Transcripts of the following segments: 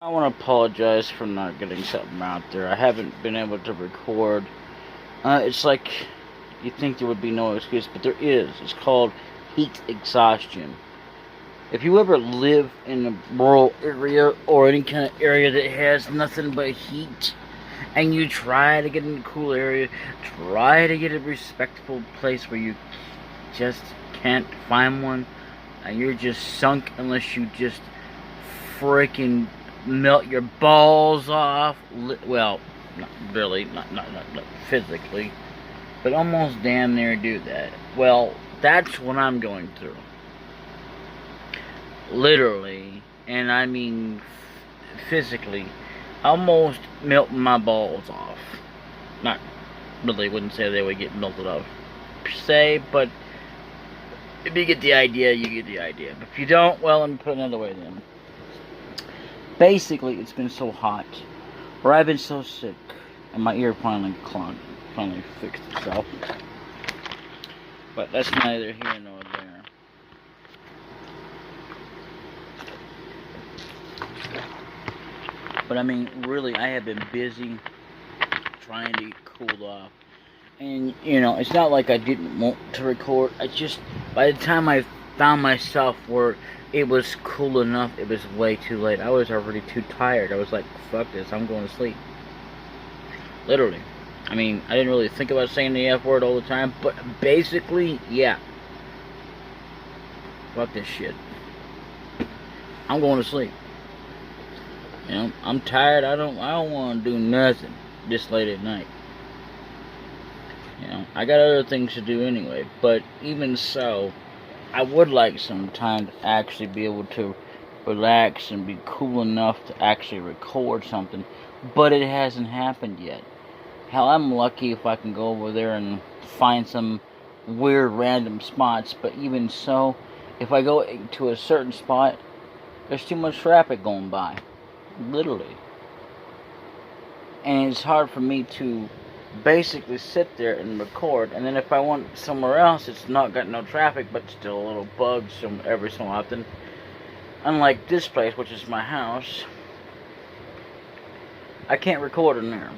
I want to apologize for not getting something out there. I haven't been able to record. It's like you think there would be no excuse, but there is. It's called heat exhaustion. If you ever live in a rural area or any kind of area that has nothing but heat, and you try to get in a cool area, try to get a respectable place where you just can't find one, and you're just sunk unless you just freaking melt your balls off. Well, not really, not physically, but almost damn near do that. Well, that's what I'm going through. Literally, and I mean physically, almost melt my balls off. Not really, wouldn't say they would get melted off per se, but if you get the idea, you get the idea. But if you don't, well, let me put it another way then. Basically, it's been so hot, or I've been so sick, and my ear finally fixed itself. But that's neither here nor there. But I mean, really, I have been busy trying to get cooled off. And, you know, it's not like I didn't want to record. I just, by the time I found myself where it was cool enough, it was way too late. I was already too tired. I was like, fuck this, I'm going to sleep. Literally. I mean, I didn't really think about saying the F word all the time, but basically, yeah. Fuck this shit. I'm going to sleep. You know, I'm tired. I don't want to do nothing this late at night. You know, I got other things to do anyway, but even so, I would like some time to actually be able to relax and be cool enough to actually record something, but it hasn't happened yet. Hell, I'm lucky if I can go over there and find some weird random spots, but even so, if I go to a certain spot, there's too much traffic going by. Literally. And it's hard for me to basically sit there and record, and then if I want somewhere else, it's not got no traffic, but still a little bugs every so often. Unlike this place, which is my house, I can't record in there.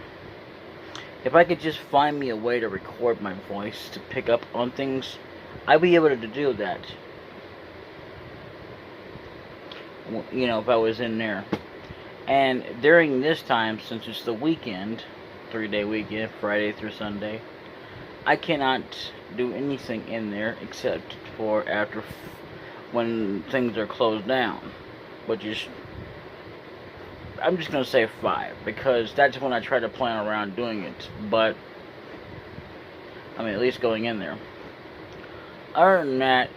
If I could just find me a way to record my voice to pick up on things, I'd be able to do that. You know, if I was in there. And during this time, since it's the weekend, 3-day weekend, Friday through Sunday, I cannot do anything in there except for after when things are closed down, which is, I'm just going to say 5, because that's when I try to plan around doing it, but, I mean, at least going in there. Other than that,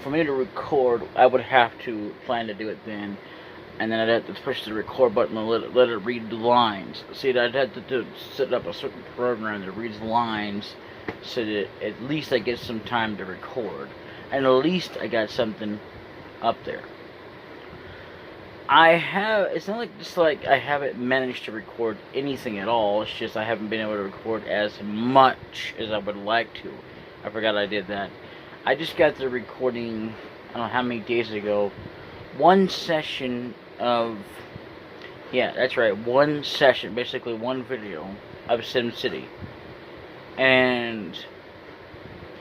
for me to record, I would have to plan to do it then, and then I'd have to push the record button and let it read the lines. See, I'd have to set up a certain program that reads lines so that at least I get some time to record. And at least I got something up there. It's not like I haven't managed to record anything at all. It's just I haven't been able to record as much as I would like to. I forgot I did that. I just got the recording, I don't know how many days ago, one session of, yeah, that's right, one session, basically one video of SimCity. And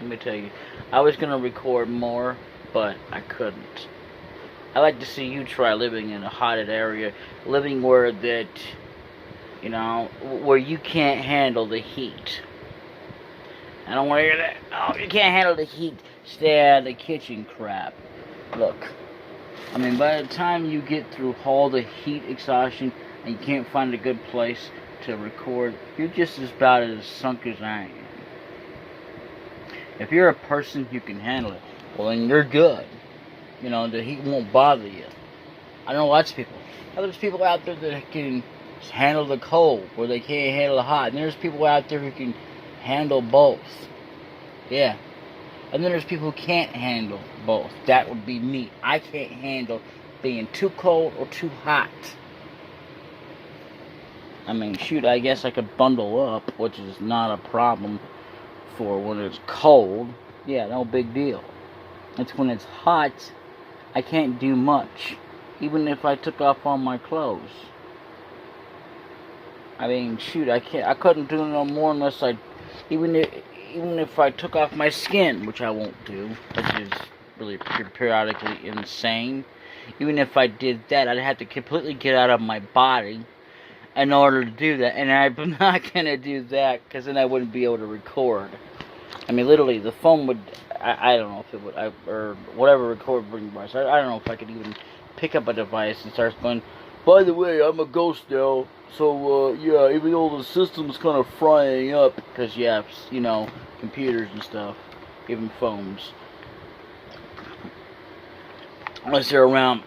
let me tell you, I was gonna record more, but I couldn't. I like to see you try living in a hotted area, living where that, you know, where you can't handle the heat. I don't want to hear that. Oh, you can't handle the heat, stay out of the kitchen crap. Look, I mean, by the time you get through all the heat exhaustion and you can't find a good place to record, you're just about as sunk as I am. If you're a person who can handle it, well then you're good. You know, the heat won't bother you. I know lots of people. There's people out there that can handle the cold, or they can't handle the hot. And there's people out there who can handle both. Yeah. And then there's people who can't handle both. That would be me. I can't handle being too cold or too hot. I mean, shoot, I guess I could bundle up, which is not a problem for when it's cold. Yeah, no big deal. It's when it's hot, I can't do much. even if I took off all my clothes. I mean, shoot, I couldn't do no more unless even if I took off my skin, which I won't do, which is really periodically insane. Even if I did that, I'd have to completely get out of my body in order to do that, and I'm not gonna do that because then I wouldn't be able to record. I mean, literally, the phone would. I don't know if it would, or whatever recording device. I don't know if I could even pick up a device and start going. By the way, I'm a ghost now, so yeah. Even though the system's kind of frying up, because yeah, you know, computers and stuff, even phones, unless they're around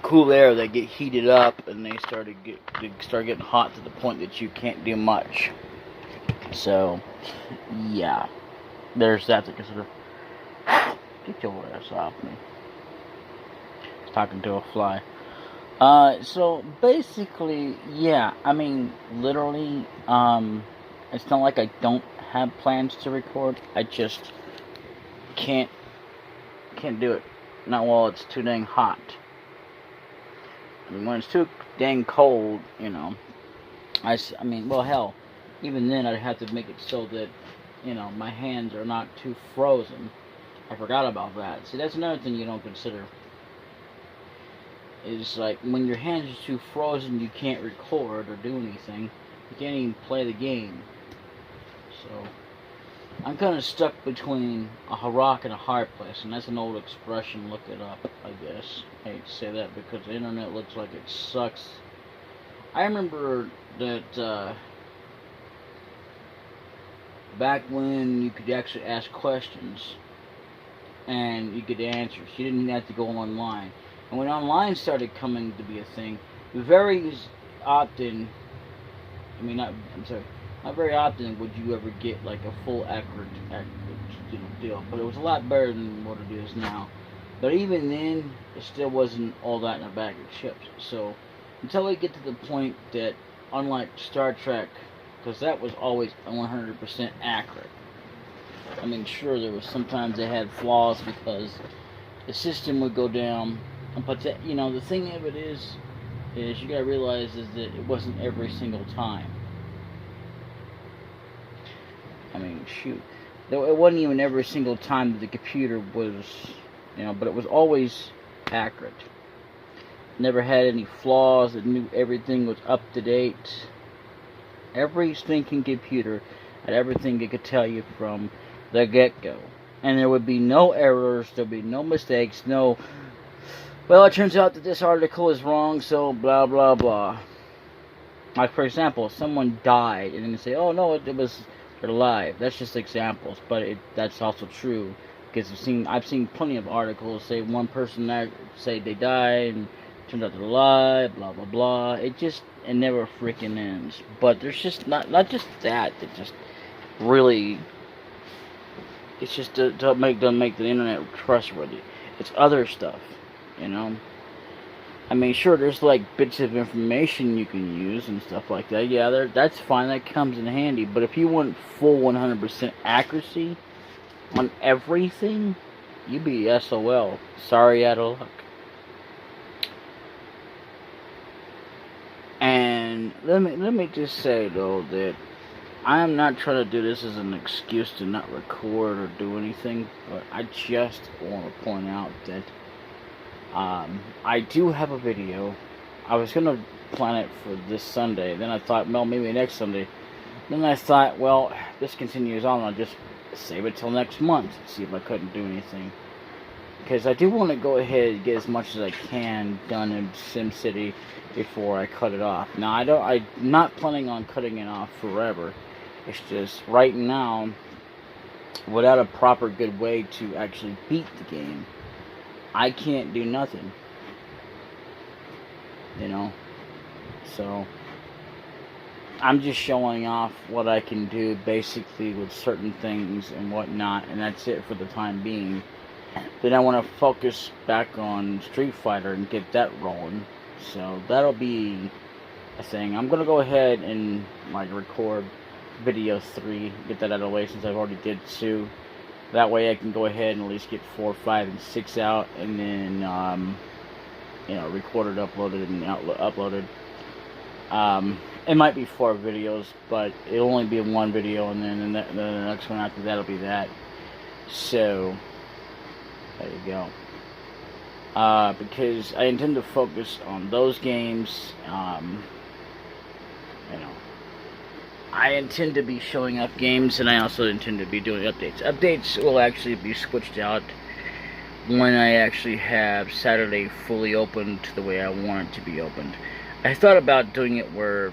cool air, they get heated up and they start getting hot to the point that you can't do much. So, yeah, there's that to consider. Get your ass off me. I was talking to a fly. So basically, yeah, I mean, literally, it's not like I don't have plans to record. I just can't do it. Not while it's too dang hot. I mean, when it's too dang cold, you know, I mean, well, hell, even then I'd have to make it so that, you know, my hands are not too frozen. I forgot about that. See, that's another thing you don't consider. Is like, when your hands are too frozen, you can't record or do anything. You can't even play the game. So, I'm kind of stuck between a rock and a hard place, and that's an old expression. Look it up, I guess. I hate to say that because the internet looks like it sucks. I remember that back when you could actually ask questions and you get answers. You didn't have to go online. And when online started coming to be a thing, very often, not very often would you ever get like a full accurate deal. But it was a lot better than what it is now. But even then, it still wasn't all that in a bag of chips. So, until we get to the point that, unlike Star Trek, because that was always 100% accurate. I mean, sure, there was sometimes they had flaws because the system would go down. But, the thing of it is you gotta realize is that it wasn't every single time. I mean, shoot. It wasn't even every single time that the computer was, but it was always accurate. Never had any flaws. It knew everything was up to date. Every stinking computer had everything it could tell you from the get-go. And there would be no errors, there would be no mistakes, no, well, it turns out that this article is wrong, so blah, blah, blah. Like, for example, someone died, and then they say, oh, no, they're alive. That's just examples, but that's also true. Because I've seen plenty of articles say one person say they died, and turns out they're alive, blah, blah, blah. It never freaking ends. But there's just not just that just really, it's just doesn't make the internet trustworthy. It's other stuff, I mean, sure, there's like bits of information you can use and stuff like that. Yeah, that's fine. That comes in handy. But if you want full 100% accuracy on everything, you be SOL. Sorry, out of luck. And let me just say though that I am not trying to do this as an excuse to not record or do anything, but I just want to point out that I do have a video. I was gonna plan it for this Sunday. Then I thought, well, maybe next Sunday. Then I thought, well, this continues on. I'll just save it till next month. See if I couldn't do anything. Because I do want to go ahead and get as much as I can done in SimCity before I cut it off. Now, I'm not planning on cutting it off forever. It's just right now, without a proper good way to actually beat the game, I can't do nothing. So I'm just showing off what I can do basically with certain things and whatnot, and that's it for the time being. Then I want to focus back on Street Fighter and get that rolling. So that'll be a thing. I'm gonna go ahead and record video 3, get that out of the way since I've already did 2. That way I can go ahead and at least get 4, 5, and 6 out, and then recorded, uploaded, and uploaded. It might be 4 videos, but it'll only be 1 video, and then the next one after that'll be that. So there you go. Because I intend to focus on those games. I intend to be showing up games, and I also intend to be doing updates. Updates will actually be switched out when I actually have Saturday fully opened the way I want it to be opened. I thought about doing it where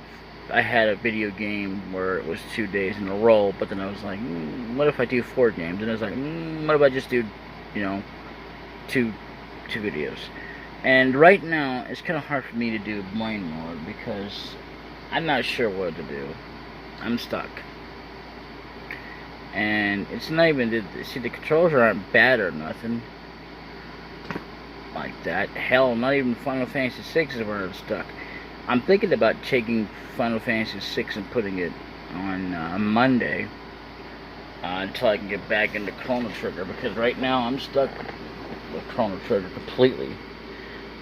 I had a video game where it was 2 days in a row, but then I was like, what if I do 4 games? And I was like, what if I just do, two videos? And right now, it's kind of hard for me to do blind mode because I'm not sure what to do. I'm stuck. And it's not even, the controls aren't bad or nothing like that. Hell, not even Final Fantasy 6 is where I'm stuck. I'm thinking about taking Final Fantasy 6 and putting it on Monday until I can get back into Chrono Trigger, because right now I'm stuck with Chrono Trigger completely.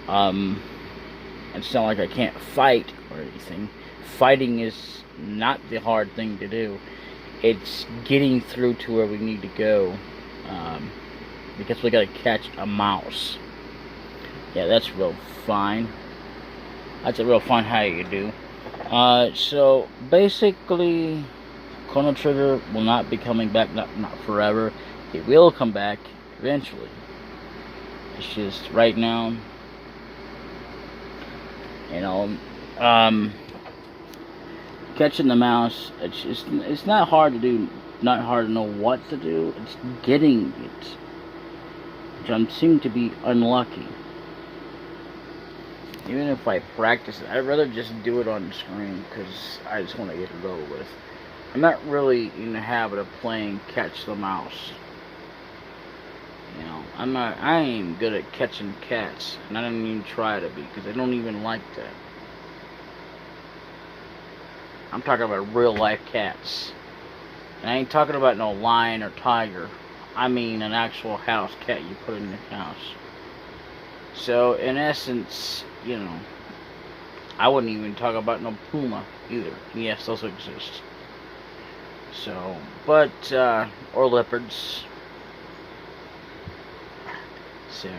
It's not like I can't fight or anything. Fighting is not the hard thing to do. It's getting through to where we need to go, because we gotta catch a mouse. Yeah, that's real fine. That's a real fine how you do. So basically, Chrono Trigger will not be coming back, not forever. It will come back eventually. It's just right now, catching the mouse. It's not hard to do. Not hard to know what to do. It's getting it, which I seem to be unlucky. Even if I practice it, I'd rather just do it on the screen because I just want to get it over with. I'm not really in the habit of playing catch the mouse. I ain't good at catching cats, and I don't even try to be because I don't even like that. I'm talking about real life cats. And I ain't talking about no lion or tiger. I mean an actual house cat you put in your house. So, in essence, I wouldn't even talk about no puma either. Yes, those exist. So, but, or leopards. So,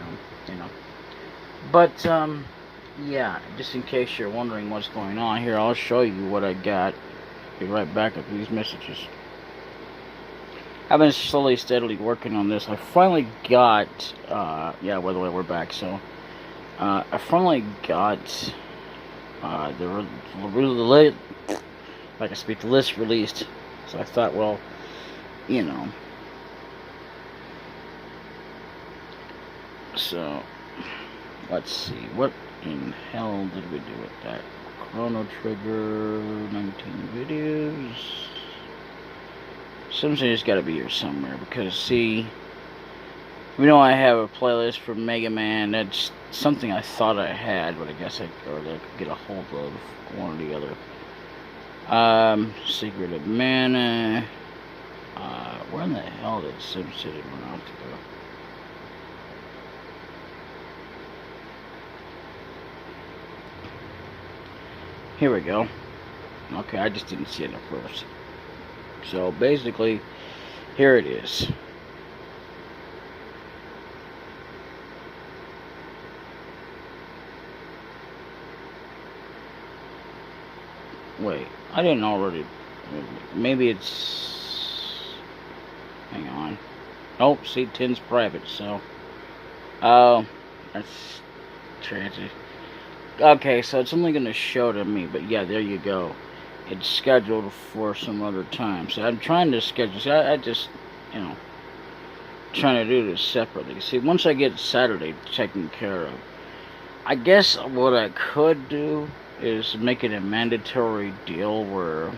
But, yeah, just in case you're wondering what's going on here, I'll show you what I got. Be right back with these messages. I've been slowly, steadily working on this. I finally got, yeah, by the way, we're back, so, I finally got, the list released, so I thought, well, so, let's see, what in hell did we do with that? Chrono Trigger, 19 videos. Something's got to be here somewhere, because, see, I have a playlist for Mega Man. That's something I thought I had, but I guess I could get a hold of one or the other. Secret of Mana. Where in the hell did SimCity run out to go? Here we go. Okay, I just didn't see it at first. So basically, here it is. Wait, I didn't already. Maybe it's. Hang on. Oh, see, 10's private, so. Oh, that's tragic. Okay, so it's only going to show to me, but yeah, there you go. It's scheduled for some other time. So I'm trying to schedule. See, I just, trying to do this separately. See, once I get Saturday taken care of, I guess what I could do is make it a mandatory deal where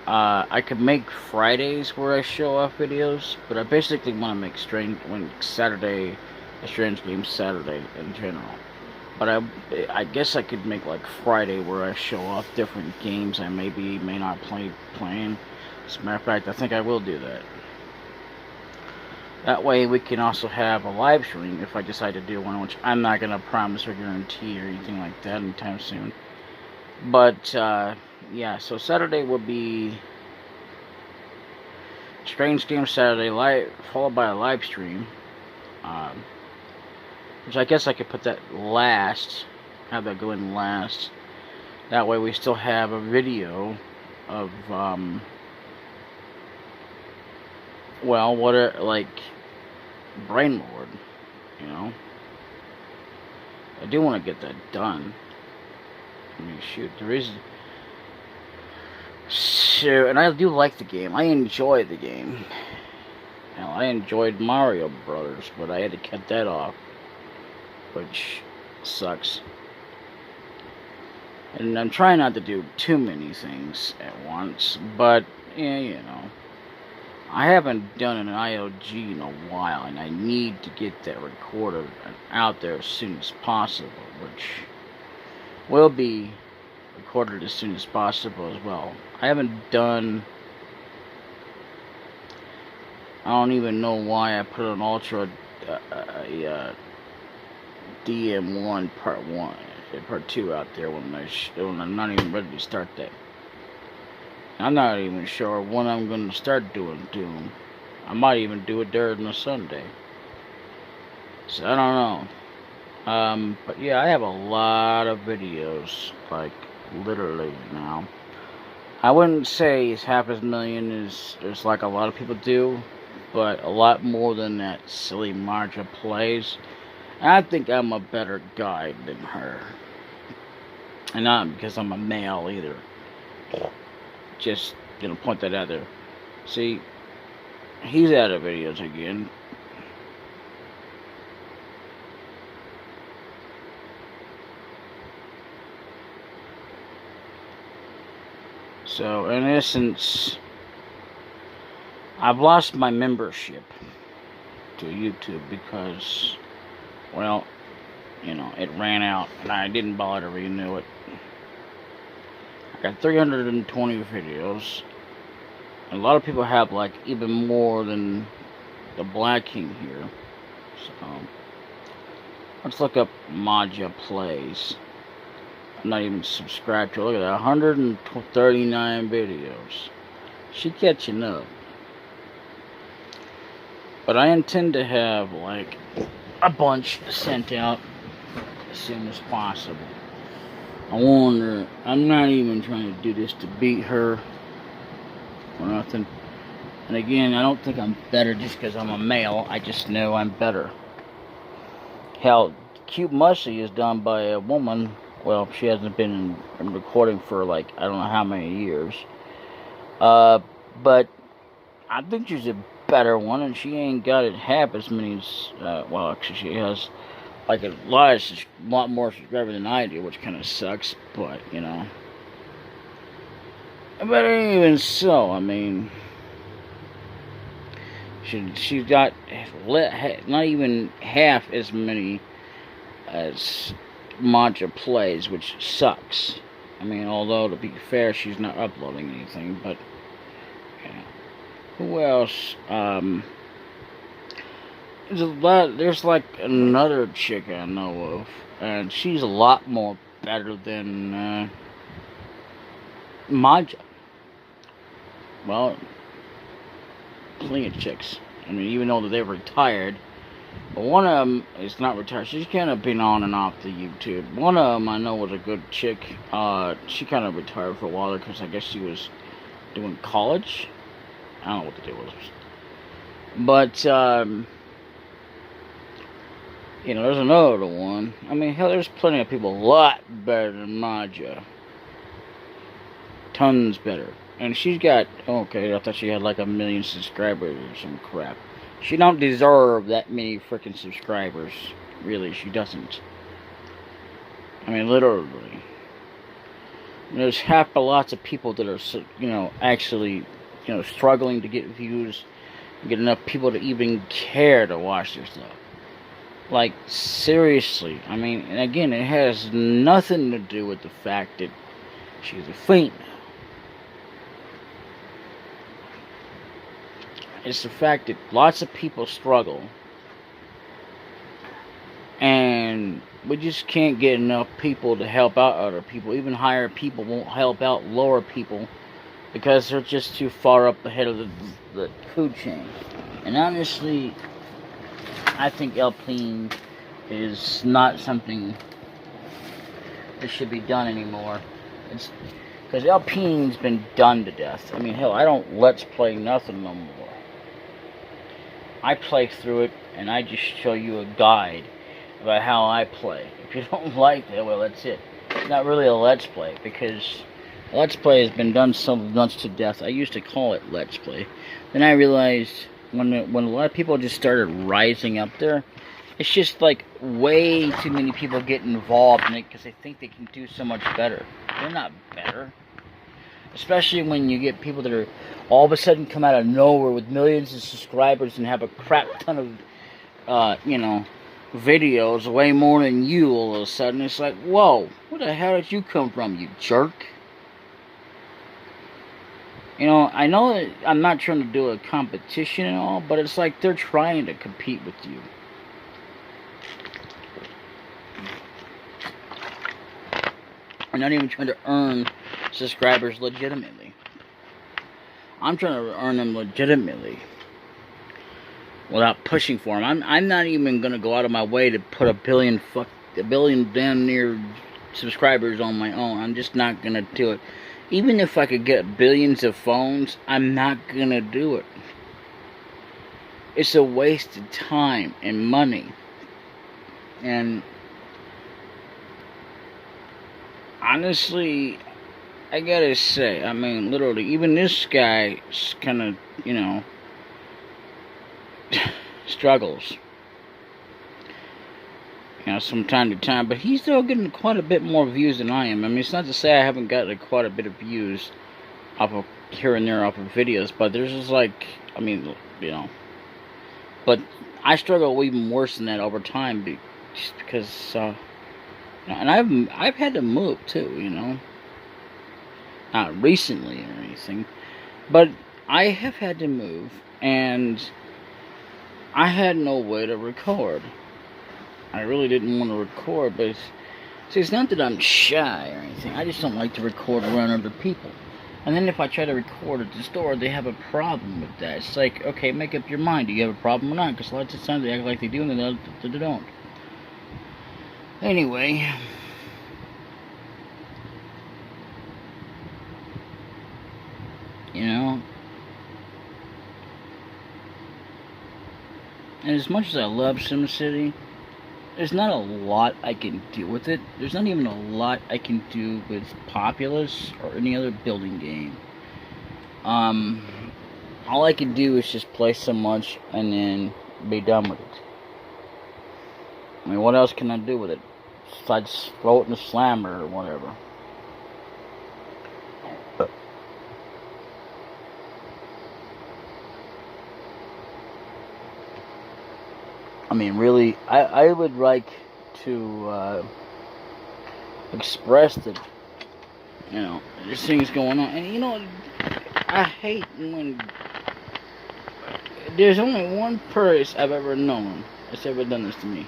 I could make Fridays where I show off videos, but I basically want to make Saturday a Strange Game Saturday in general. But I guess I could make like Friday where I show off different games I may not playing. As a matter of fact, I think I will do that. That way we can also have a live stream if I decide to do one, which I'm not going to promise or guarantee or anything like that anytime soon. But, yeah, so Saturday will be Strange Game Saturday, followed by a live stream. Which I guess I could put that last, have that go in last. That way we still have a video of, well, what are, like, Brain Lord, you know? I do want to get that done. I mean, shoot, there is... So, and I do like the game. I enjoy the game. Hell, I enjoyed Mario Brothers, but I had to cut that off, which sucks. And I'm trying not to do too many things at once, but, yeah, you know. I haven't done an IOG in a while, and I need to get that recorded and out there as soon as possible, which will be recorded as soon as possible as well. I haven't done... I don't even know why I put an Ultra DM1 Part 2 out there when I'm not even ready to start that. I'm not even sure when I'm going to start doing Doom. I might even do it during the Sunday. So I don't know. But yeah, I have a lot of videos, like literally now. I wouldn't say it's half as million as like a lot of people do, but a lot more than that silly Marja plays. And I think I'm a better guy than her. And not because I'm a male either. Just gonna point that out there. See, he's out of videos again. So, in essence, I've lost my membership to YouTube because, well, you know, it ran out and I didn't bother to renew it. I got 320 videos. A lot of people have like even more than the Black King here. So let's look up Maja Plays. I'm not even subscribed to her. Look at that, 139 videos. She catching up. But I intend to have like a bunch sent out as soon as possible. I wonder, I'm not even trying to do this to beat her or nothing. And again, I don't think I'm better just because I'm a male. I just know I'm better. Hell, Cute Mushy is done by a woman. Well, she hasn't been in recording for like, I don't know how many years. But I think she's a better one, and she ain't got it half as many as, well, actually she has like a lot more subscribers than I do, which kind of sucks, but, you know. But even so, I mean, she's got not even half as many as Maja Plays, which sucks. I mean, although, to be fair, she's not uploading anything, but, you know. Who else? There's like another chick I know of, and she's a lot more better than Maja. Well, plenty of chicks. I mean, even though they're retired, but one of them is not retired. She's kind of been on and off the YouTube. One of them I know was a good chick. She kind of retired for a while because I guess she was doing college. I don't know what the deal was. But, you know, there's another one. I mean, hell, there's plenty of people a lot better than Maja. Tons better. And she's got, okay, I thought she had like 1 million subscribers or some crap. She don't deserve that many freaking subscribers. Really, she doesn't. I mean, literally. There's lots of people that are, you know, actually, you know, struggling to get views, get enough people to even care to watch their stuff. Like, seriously. I mean, and again, it has nothing to do with the fact that she's a female. It's the fact that lots of people struggle, and we just can't get enough people to help out other people. Even higher people won't help out lower people because they're just too far up ahead of the food chain. And honestly, I think helping is not something that should be done anymore. It's because LPing's been done to death. I mean, hell, I don't let's play nothing no more. I play through it, and I just show you a guide about how I play. If you don't like that, well, that's it. It's not really a let's play, because let's play has been done so much to death. I used to call it let's play. Then I realized when a lot of people just started rising up there, it's just like way too many people get involved in it because they think they can do so much better. They're not better. Especially when you get people that are all of a sudden come out of nowhere with millions of subscribers and have a crap ton of, videos, way more than you all of a sudden. It's like, whoa, where the hell did you come from, you jerk? I know that I'm not trying to do a competition and all, but it's like they're trying to compete with you. I'm not even trying to earn subscribers legitimately. I'm trying to earn them legitimately without pushing for them. I'm not even gonna go out of my way to put a billion damn near subscribers on my own. I'm just not gonna do it. Even if I could get billions of phones, I'm not gonna do it. It's a waste of time and money. And honestly, I gotta say, I mean, literally, even this guy's kind of, struggles. From time to time, but he's still getting quite a bit more views than I am. I mean, it's not to say I haven't gotten quite a bit of views off of here and there off of videos, but there's just like, but I struggle even worse than that over time, just because, and I've had to move too, not recently or anything, but I have had to move, and I had no way to record. I really didn't want to record, but it's not that I'm shy or anything. I just don't like to record around other people. And then if I try to record at the store, they have a problem with that. It's like, okay, make up your mind. Do you have a problem or not? Because lots of times they act like they do, and then they don't. Anyway. And as much as I love SimCity, there's not a lot I can do with it. There's not even a lot I can do with Populous or any other building game. All I can do is just play so much and then be done with it. I mean, what else can I do with it? Besides throw it in the slammer or whatever. I mean, really, I would like to express that, there's things going on. And, I hate when there's only one person I've ever known that's ever done this to me.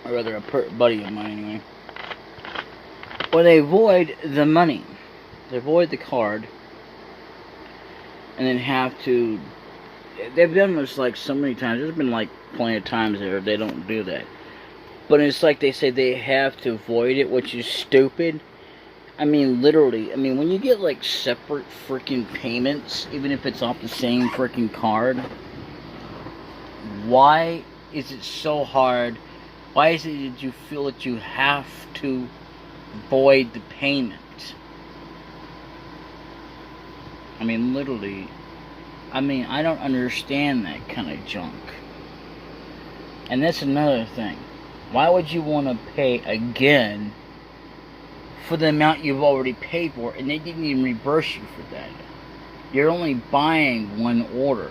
Or rather, a buddy of mine, anyway. Where they void the money. They void the card. And then have to... They've done this like so many times. There's been like plenty of times there they don't do that. But it's like they say they have to void it, which is stupid. I mean, literally. I mean, when you get like separate freaking payments, even if it's off the same freaking card, why is it so hard? Why is it that you feel that you have to void the payment? I mean, literally. I mean, I don't understand that kind of junk. And that's another thing. Why would you want to pay again for the amount you've already paid for, and they didn't even reimburse you for that? You're only buying one order.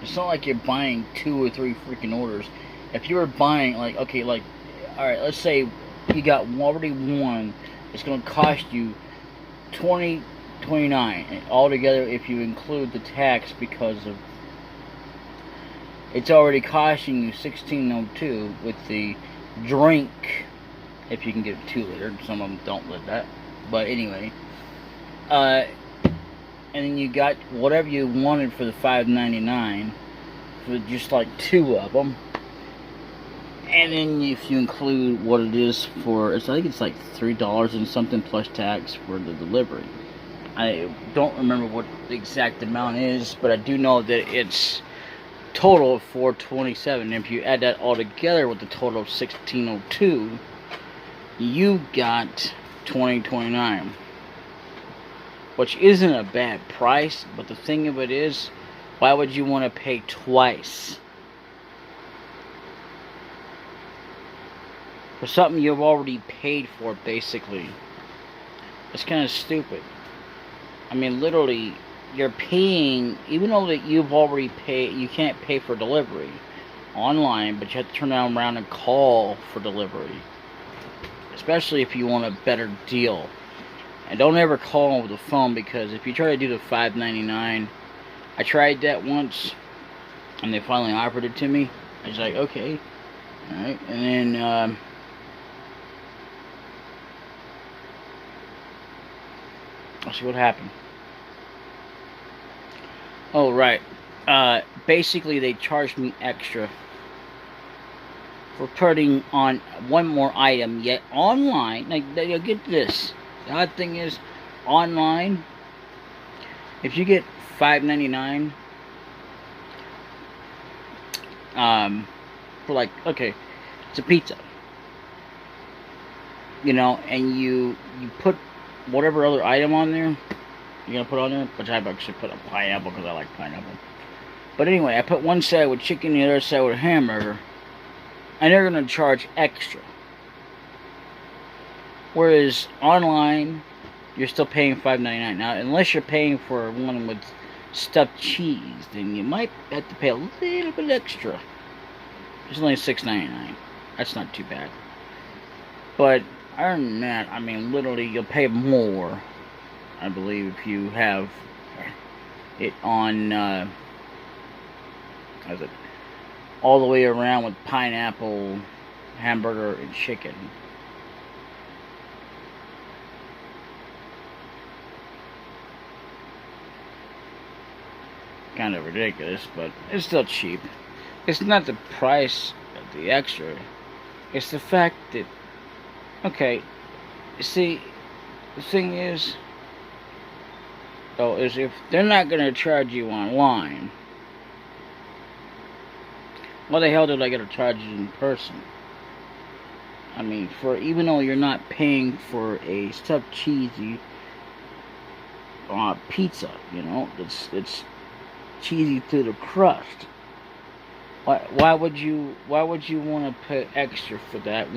It's not like you're buying 2 or 3 freaking orders. If you were buying, alright, let's say you got already one, it's going to cost you $20 $8.29 altogether if you include the tax, because of it's already costing you $16.02 with the drink, if you can get a 2-liter. Some of them don't let that, but anyway. And then you got whatever you wanted for the $5.99 for just like 2 of them. And then if you include what it is for, I think it's like $3 and something plus tax for the delivery. I don't remember what the exact amount is, but I do know that it's total of $4.27. If you add that all together with the total of $16.02, you got $20.29, which isn't a bad price. But the thing of it is, why would you want to pay twice for something you've already paid for? Basically, it's kind of stupid. I mean, literally, you're paying, even though that you've already paid. You can't pay for delivery online, but you have to turn around and call for delivery, especially if you want a better deal. And don't ever call over the phone, because if you try to do the $5.99, I tried that once, and they finally offered it to me. I was like, okay, all right, and then I'll see what happened. Oh, right. Basically, they charged me extra for putting on one more item, yet online. Like, you'll get this. The odd thing is, online, if you get $5.99, for like, okay, it's a pizza, you know, and you put whatever other item on there you're gonna put on there, which I've actually put a pineapple because I like pineapple. But anyway, I put one side with chicken, the other side with hamburger, and they're gonna charge extra. Whereas online, you're still paying $5.99. Now, unless you're paying for one with stuffed cheese, then you might have to pay a little bit extra. It's only $6.99. That's not too bad. But other than that, I mean, literally, you'll pay more, I believe, if you have it on, how's it, all the way around with pineapple, hamburger, and chicken. Kind of ridiculous, but it's still cheap. It's not the price of the extra. It's the fact that, okay, see, the thing is, is if they're not going to charge you online, why the hell did I get to charge you in person? I mean, for even though you're not paying for a stuffed cheesy pizza, you know, it's cheesy through the crust. Why would you want to pay extra for that?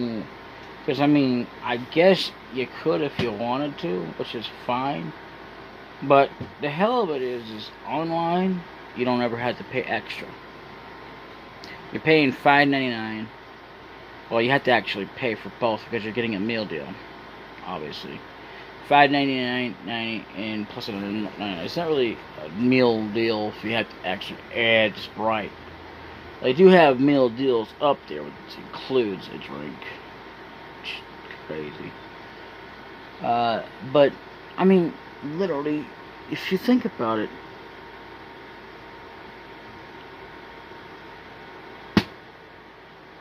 Because I mean, I guess you could if you wanted to, which is fine. But the hell of it is online, you don't ever have to pay extra. You're paying $5.99. Well, you have to actually pay for both because you're getting a meal deal, obviously. $5.99 and plus another $9. It's not really a meal deal if you have to actually add Sprite. They do have meal deals up there, which includes a drink. Crazy. But I mean, literally, if you think about it,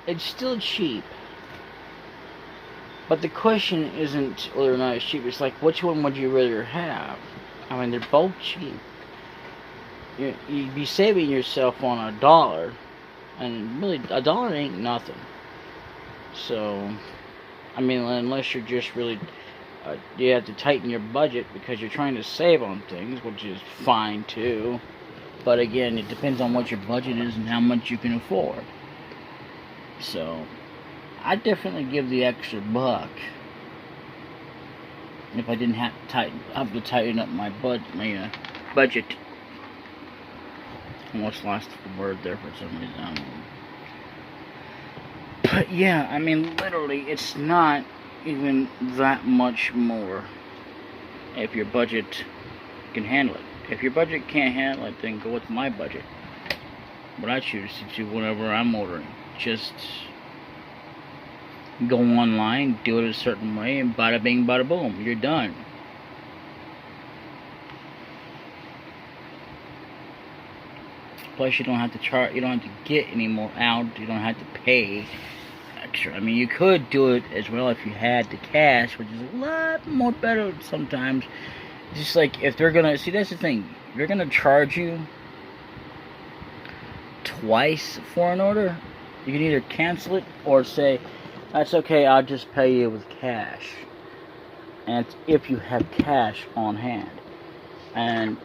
it's still cheap. But the question isn't whether or not it's cheap. It's like, which one would you rather have? I mean, they're both cheap. You'd be saving yourself on $1, and really, $1 ain't nothing. So, I mean, unless you're just really, you have to tighten your budget because you're trying to save on things, which is fine too. But again, it depends on what your budget is and how much you can afford. So, I definitely give the extra buck if I didn't have to tighten up my budget. Almost lost the word there for some reason. But yeah, I mean, literally, it's not even that much more if your budget can handle it. If your budget can't handle it, then go with my budget. What I choose to do whenever I'm ordering. Just go online, do it a certain way, and bada bing, bada boom, you're done. Plus, you don't have to charge. You don't have to get any more out. You don't have to pay extra. I mean, you could do it as well if you had the cash, which is a lot more better sometimes. Just like if they're gonna see, that's the thing. If they're gonna charge you twice for an order, you can either cancel it or say, "That's okay. I'll just pay you with cash." And if you have cash on hand, and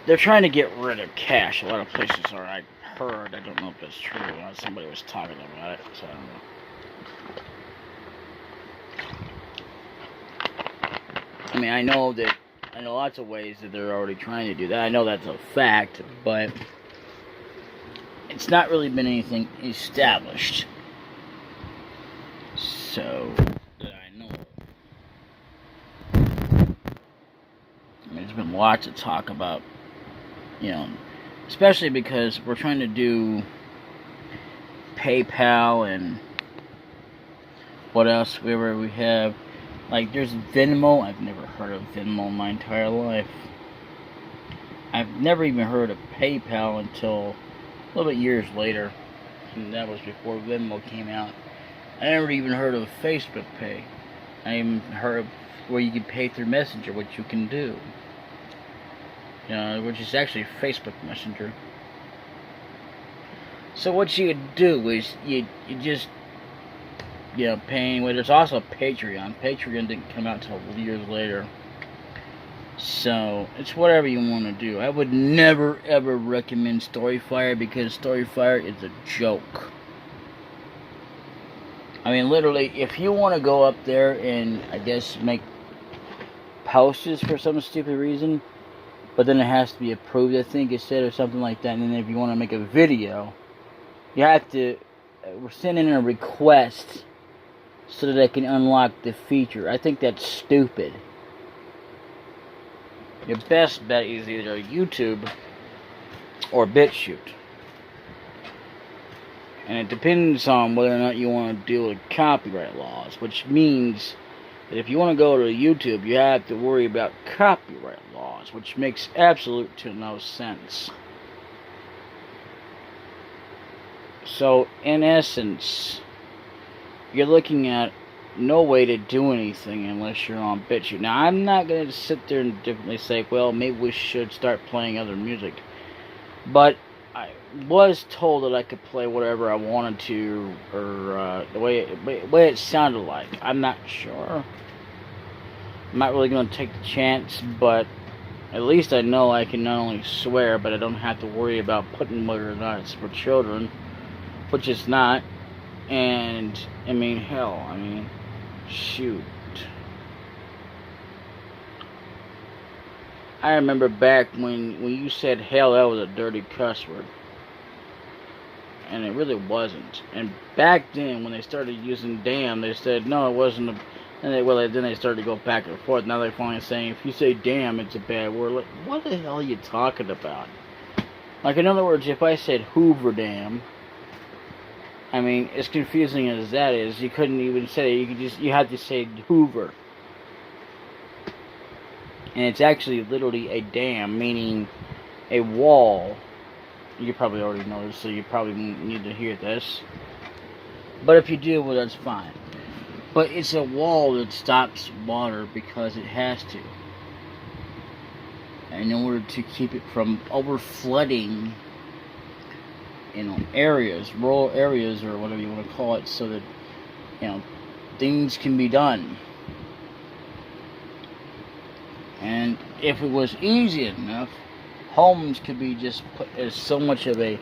they're trying to get rid of cash. A lot of places are. I heard. I don't know if that's true. Somebody was talking about it, so I don't know. I mean, I know lots of ways that they're already trying to do that. I know that's a fact, but it's not really been anything established. So that I know of. I mean, there's been lots of talk about, especially because we're trying to do PayPal and what else we have. Like, there's Venmo. I've never heard of Venmo in my entire life. I've never even heard of PayPal until a little bit years later. And that was before Venmo came out. I never even heard of Facebook Pay. I even heard of where you can pay through Messenger, which you can do. Which is actually Facebook Messenger. So what you would do is you just pay anyway. There's also Patreon. Patreon didn't come out till years later. So it's whatever you want to do. I would never ever recommend Storyfire because Storyfire is a joke. I mean, literally, if you want to go up there and I guess make posts for some stupid reason, but then it has to be approved, I think it said, or something like that. And then if you want to make a video, you have to send in a request so that they can unlock the feature. I think that's stupid. Your best bet is either YouTube or BitChute. And it depends on whether or not you want to deal with copyright laws, which means that if you want to go to YouTube, you have to worry about copyright laws, which makes absolute to no sense. So, in essence, you're looking at no way to do anything unless you're on BitChute. Now, I'm not going to sit there and differently say, well, maybe we should start playing other music. But I was told that I could play whatever I wanted to, or the way it sounded like. I'm not sure. I'm not really going to take the chance, but at least I know I can not only swear, but I don't have to worry about putting whether or not it's for children, which it's not. And, I mean, hell, shoot. I remember back when you said hell, that was a dirty cuss word. And it really wasn't. And back then, when they started using damn, they said, no, it wasn't a... And then they started to go back and forth. Now they're finally saying, if you say damn, it's a bad word. Like, what the hell are you talking about? Like, in other words, if I said Hoover Dam, I mean, as confusing as that is, you couldn't even say it. You had to say Hoover. And it's actually literally a dam, meaning a wall. You probably already know this, so you probably need to hear this. But if you do, well, that's fine. But it's a wall that stops water because it has to. And in order to keep it from overflooding, areas, rural areas, or whatever you want to call it, so that, things can be done. And if it was easy enough, homes could be just put as so much of a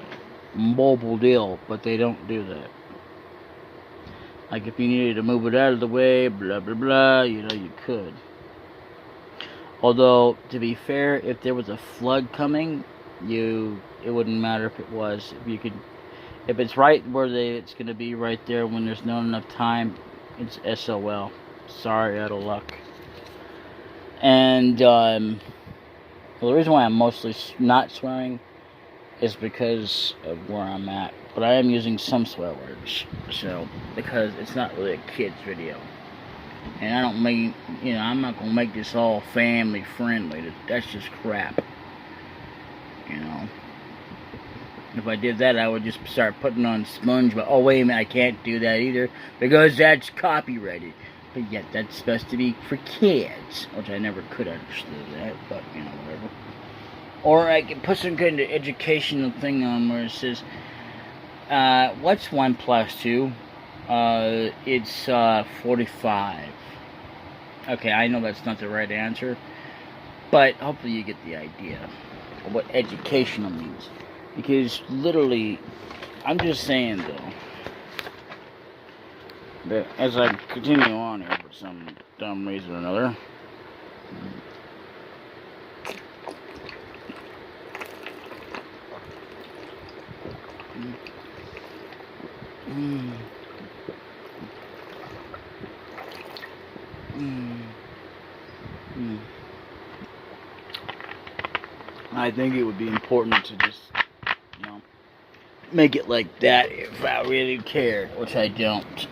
mobile deal, but they don't do that. Like if you needed to move it out of the way, blah blah blah, you could. Although, to be fair, if there was a flood coming, it wouldn't matter if it was. If it's right where it's going to be right there when there's not enough time, it's SOL. Sorry, out of luck. And Well, the reason why I'm mostly not swearing is because of where I'm at. But I am using some swear words, so, because it's not really a kid's video. And I don't mean, I'm not going to make this all family friendly. That's just crap. If I did that, I would just start putting on SpongeBob. Oh, wait a minute, I can't do that either, because that's copyrighted. But yet, that's supposed to be for kids, which I never could understand that, but, whatever. Or I could put some kind of educational thing on where it says, what's 1 plus 2? It's 45. Okay, I know that's not the right answer, but hopefully you get the idea of what educational means. Because literally, I'm just saying though, that as I continue on here for some dumb reason or another, I think it would be important to just, make it like that if I really cared, which I don't.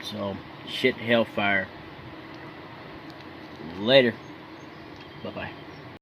So, shit, hellfire. Later. Bye-bye.